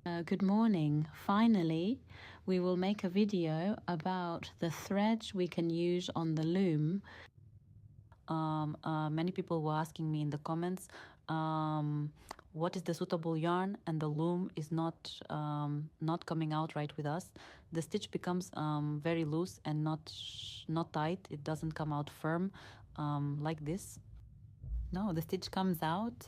Good morning. Finally, we will make a video about the threads we can use on the loom. Many people were asking me in the comments, what is the suitable yarn, and the loom is not coming out right with us. The stitch becomes very loose and not tight. It doesn't come out firm like this. No, the stitch comes out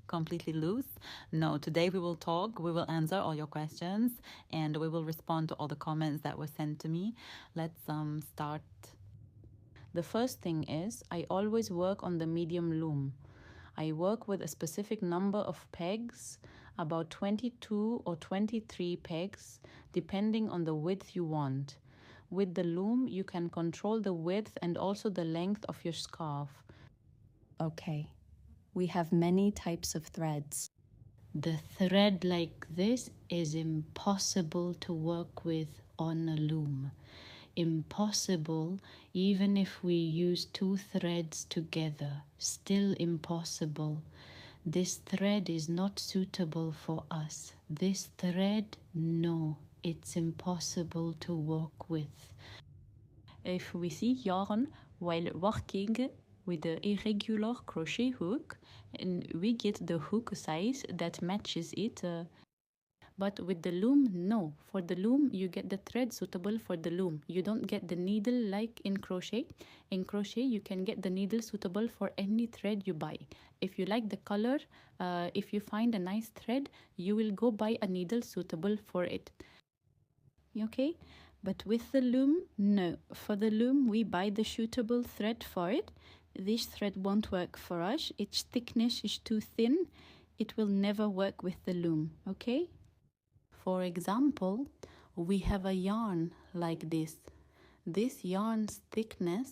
completely loose. No, today we will answer all your questions, and we will respond to all the comments that were sent to me. Let's start. The first thing is, I always work on the medium loom. I work with a specific number of pegs, about 22 or 23 pegs, depending on the width you want. With the loom, you can control the width and also the length of your scarf. Okay, we have many types of threads. The thread like this is impossible to work with on a loom. Impossible, even if we use two threads together. Still impossible. This thread is not suitable for us. This thread, no, it's impossible to work with. If we see yarn while working with the irregular crochet hook, and we get the hook size that matches it, but with the loom, no. For the loom, you get the thread suitable for the loom. You don't get the needle like in crochet. In crochet, you can get the needle suitable for any thread you buy. If you like the color, if you find a nice thread, you will go buy a needle suitable for it. Okay? But with the loom, no. For the loom, we buy the suitable thread for it. This thread won't work for us. Its thickness is too thin. It will never work with the loom, okay? For example, we have a yarn like this. This yarn's thickness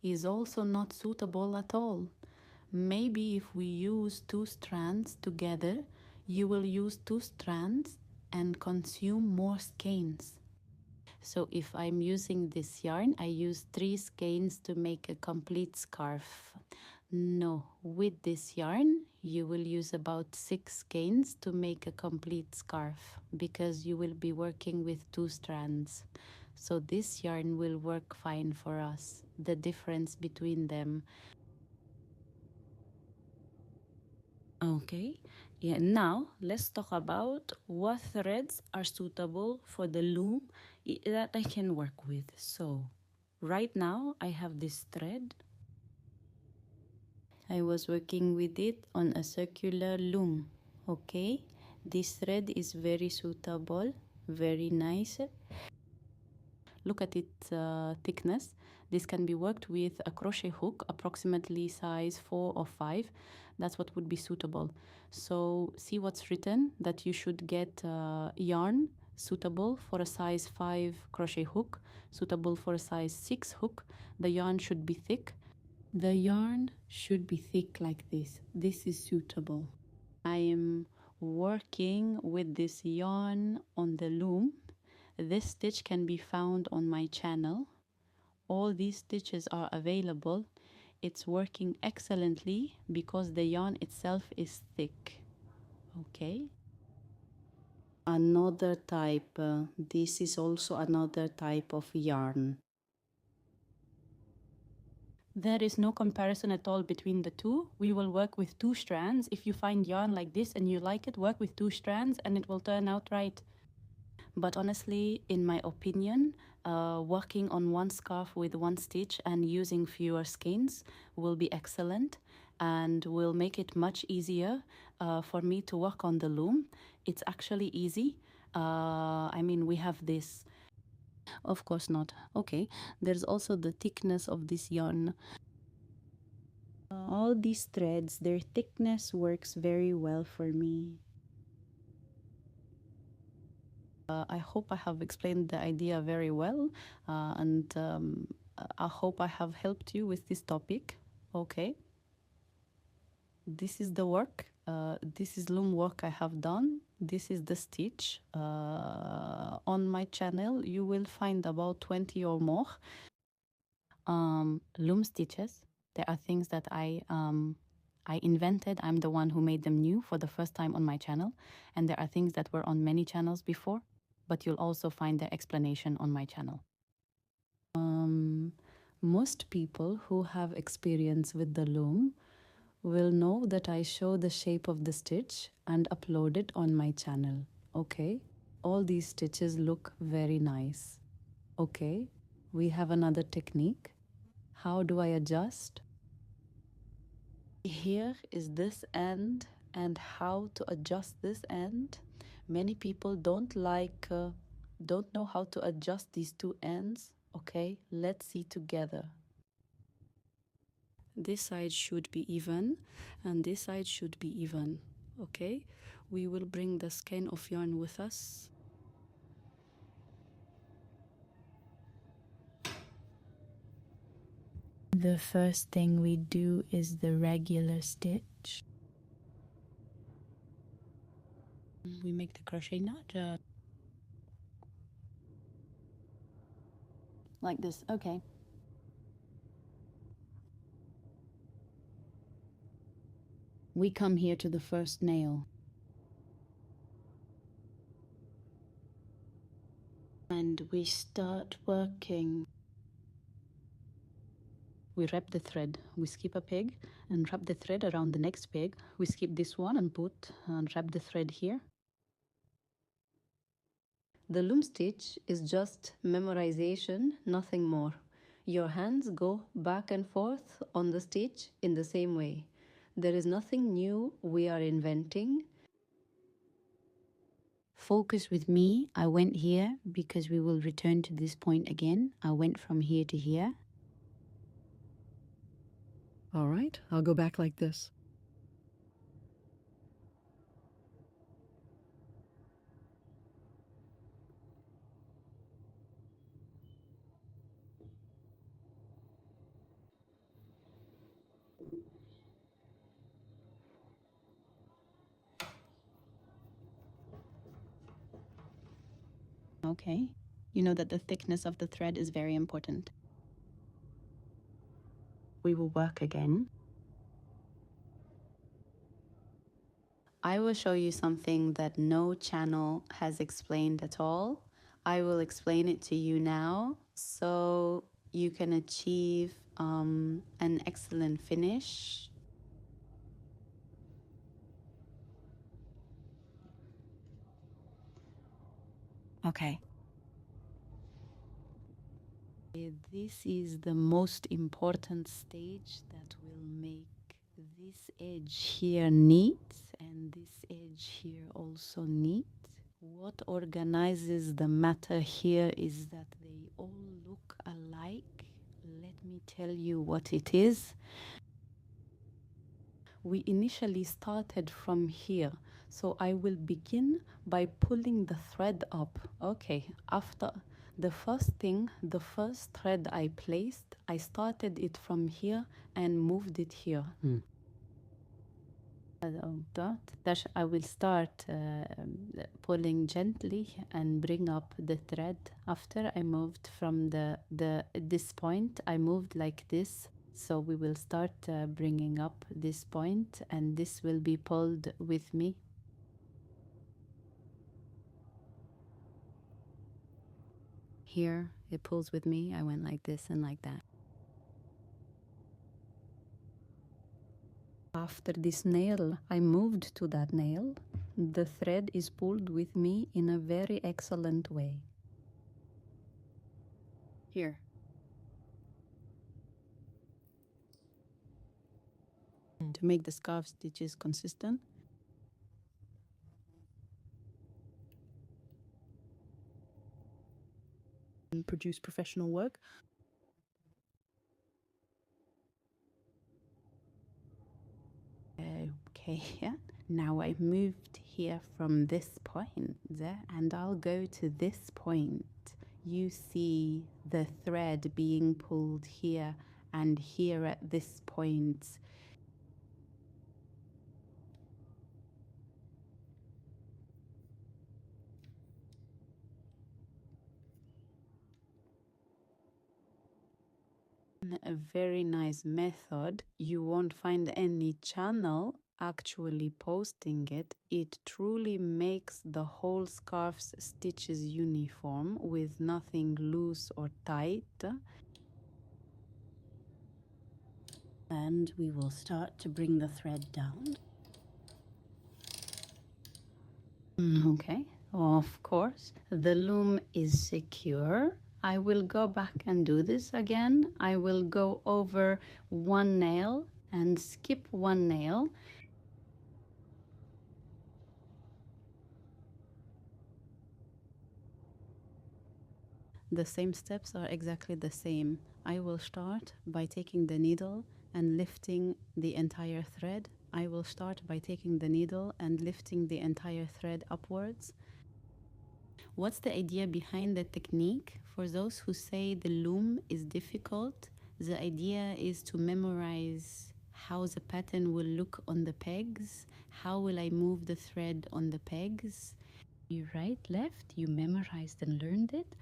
is also not suitable at all. Maybe if we use two strands together, you will use two strands and consume more skeins. So if I'm using this yarn, I use 3 skeins to make a complete scarf. No, with this yarn, you will use about 6 skeins to make a complete scarf because you will be working with 2 strands. So this yarn will work fine for us. The difference between them. Okay, yeah, now let's talk about what threads are suitable for the loom that I can work with. So right now I have this thread. I was working with it on a circular loom. Okay, this thread is very suitable, very nice. Look at its thickness. This can be worked with a crochet hook, approximately size 4 or 5. That's what would be suitable. So see what's written, that you should get yarn suitable for a size 5 crochet hook, suitable for a size 6 hook. The yarn should be thick. The yarn should be thick like this. This is suitable. I am working with this yarn on the loom. This stitch can be found on my channel. All these stitches are available. It's working excellently because the yarn itself is thick. Okay. Another type. This is also another type of yarn. There is no comparison at all between the two. We will work with 2 strands. If you find yarn like this and you like it, work with 2 strands and it will turn out right. But honestly, in my opinion, working on one scarf with 1 stitch and using fewer skeins will be excellent and will make it much easier for me to work on the loom. It's actually easy. I mean, we have this. Of course not. Okay, there's also the thickness of this yarn. All these threads, their thickness works very well for me. I hope I have explained the idea very well, and I hope I have helped you with this topic. Okay. This is the work. This is loom work I have done. This is the stitch. On my channel, you will find about 20 or more loom stitches. There are things that I I invented, I'm the one who made them new for the first time on my channel. And there are things that were on many channels before, but you'll also find their explanation on my channel. Most people who have experience with the loom will know that I show the shape of the stitch and upload it on my channel. Okay, all these stitches look very nice. Okay, we have another technique. How do I adjust? Here is this end and how to adjust this end. Many people don't know how to adjust these two ends. Okay, let's see together. This side should be even and this side should be even. Okay, we will bring the skein of yarn with us. The first thing we do is the regular stitch. We make the crochet knot like this. Okay. We come here to the first nail. And we start working. We wrap the thread. We skip a peg and wrap the thread around the next peg. We skip this one and put and wrap the thread here. The loom stitch is just memorization, nothing more. Your hands go back and forth on the stitch in the same way. There is nothing new we are inventing. Focus with me. I went here because we will return to this point again. I went from here to here. All right, I'll go back like this. Okay. You know that the thickness of the thread is very important. We will work again. I will show you something that no channel has explained at all. I will explain it to you now so you can achieve an excellent finish. Okay. This is the most important stage that will make this edge here neat and this edge here also neat. What organizes the matter here is that they all look alike. Let me tell you what it is. We initially started from here, so I will begin by pulling the thread up. Okay, after the first thread I placed, I started it from here and moved it here. I will start pulling gently and bring up the thread. After I moved from this point, I moved like this. So we will start bringing up this point and this will be pulled with me. Here it pulls with me. I went like this and like that. After this nail, I moved to that nail. The thread is pulled with me in a very excellent way. Here. To make the scarf stitches consistent. And produce professional work. Okay, yeah. Now I moved here from this point and I'll go to this point. You see the thread being pulled here and here at this point. a very nice method. You won't find any channel actually posting it. It truly makes the whole scarf's stitches uniform with nothing loose or tight. And we will start to bring the thread down. Okay, of course, the loom is secure. I will go back and do this again. I will go over one nail and skip one nail. The same steps are exactly the same. I will start by taking the needle and lifting the entire thread. I will start by taking the needle and lifting the entire thread upwards. What's the idea behind the technique? For those who say the loom is difficult, the idea is to memorize how the pattern will look on the pegs. How will I move the thread on the pegs? You right, left, you memorized and learned it.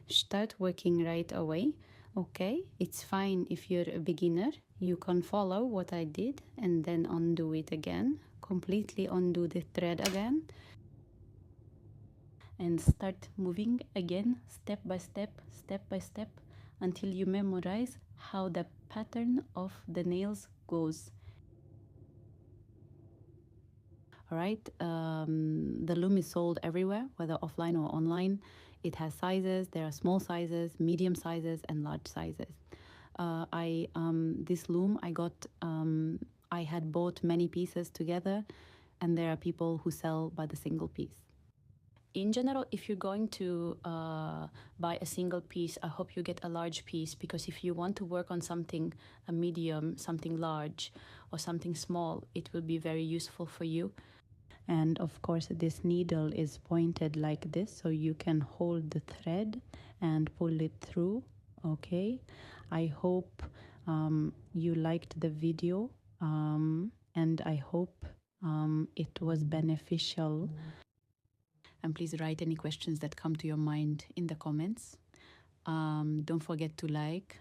Start working right away. Okay, it's fine if you're a beginner. You can follow what I did and then undo it again. Completely undo the thread again. And start moving again, step by step, until you memorize how the pattern of the nails goes. All right, the loom is sold everywhere, whether offline or online. It has sizes. There are small sizes, medium sizes, and large sizes. This loom I got, I had bought many pieces together, and there are people who sell by the single piece. In general, if you're going to buy a single piece, I hope you get a large piece, because if you want to work on something, a medium, something large, or something small, it will be very useful for you. And of course, this needle is pointed like this, so you can hold the thread and pull it through. Okay, I hope you liked the video, and I hope it was beneficial. And please write any questions that come to your mind in the comments. Don't forget to like,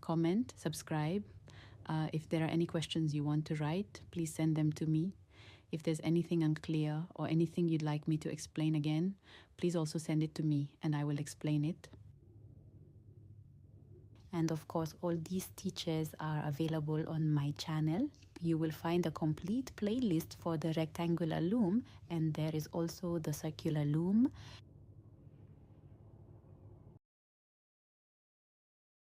comment, subscribe. If there are any questions you want to write, please send them to me. If there's anything unclear or anything you'd like me to explain again, please also send it to me and I will explain it. And of course, all these teachers are available on my channel. You will find a complete playlist for the rectangular loom, and there is also the circular loom.